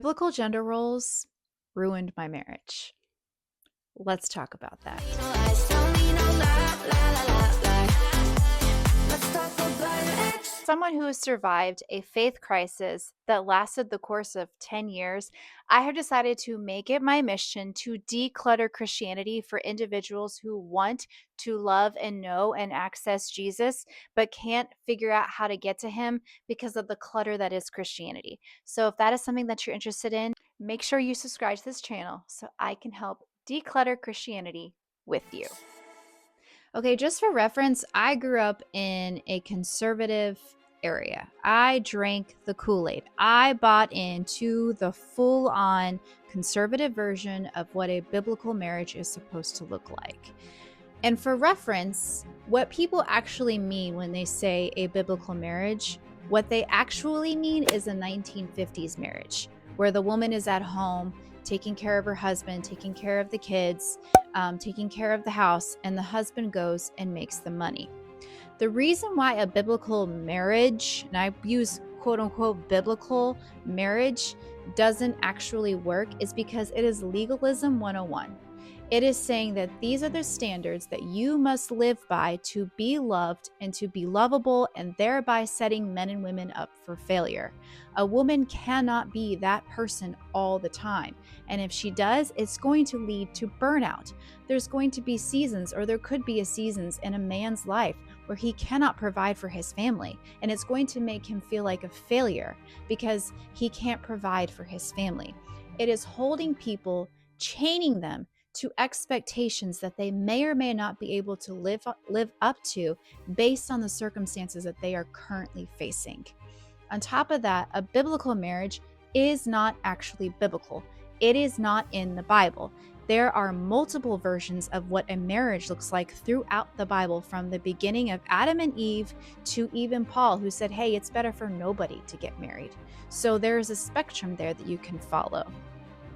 Biblical gender roles ruined my marriage. Let's talk about that. Someone who has survived a faith crisis that lasted the course of 10 years, I have decided to make it my mission to declutter Christianity for individuals who want to love and know and access Jesus, but can't figure out how to get to him because of the clutter that is Christianity. So if that is something that you're interested in, make sure you subscribe to this channel so I can help declutter Christianity with you. Okay, just for reference, I grew up in a conservative area. I drank the Kool-Aid. I bought into the full-on conservative version of what a biblical marriage is supposed to look like. And for reference, what people actually mean when they say a biblical marriage, what they actually mean is a 1950s marriage, where the woman is at home taking care of her husband, taking care of the kids, taking care of the house, and the husband goes and makes the money. The reason why a biblical marriage, and I use quote unquote biblical marriage, doesn't actually work is because it is legalism 101. It is saying that these are the standards that you must live by to be loved and to be lovable, and thereby setting men and women up for failure. A woman cannot be that person all the time. And if she does, it's going to lead to burnout. There's going to be seasons, or there could be seasons in a man's life where he cannot provide for his family. And it's going to make him feel like a failure because he can't provide for his family. It is holding people, chaining them to expectations that they may or may not be able to live up to based on the circumstances that they are currently facing. On top of that, a biblical marriage is not actually biblical. It is not in the Bible. There are multiple versions of what a marriage looks like throughout the Bible, from the beginning of Adam and Eve to even Paul, who said, hey, it's better for nobody to get married. So there's a spectrum there that you can follow.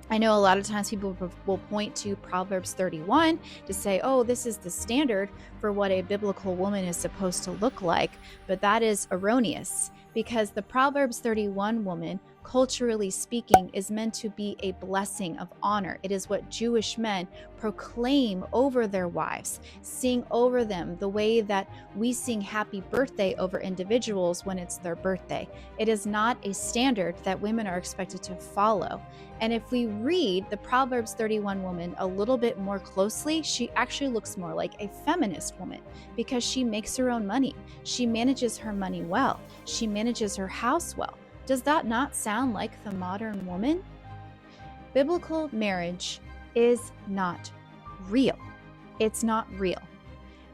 I know a lot of times people will point to Proverbs 31 to say, oh, this is the standard for what a biblical woman is supposed to look like, but that is erroneous because the Proverbs 31 woman, culturally speaking, is meant to be a blessing of honor. It is what Jewish men proclaim over their wives, sing over them the way that we sing happy birthday over individuals when it's their birthday. It is not a standard that women are expected to follow. And if we read the Proverbs 31 woman a little bit more closely, she actually looks more like a feminist woman because she makes her own money. She manages her money well. She manages her house well. Does that not sound like the modern woman? Biblical marriage is not real. It's not real.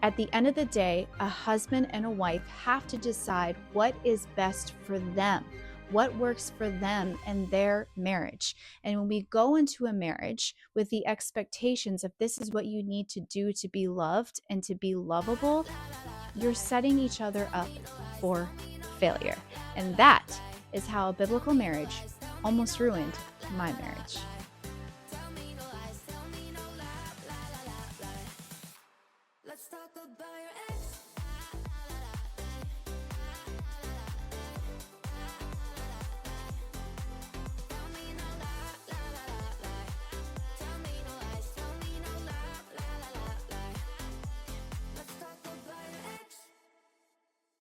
At the end of the day, a husband and a wife have to decide what is best for them, what works for them and their marriage. And when we go into a marriage with the expectations of this is what you need to do to be loved and to be lovable, you're setting each other up for failure. And that is how a biblical marriage almost ruined my marriage.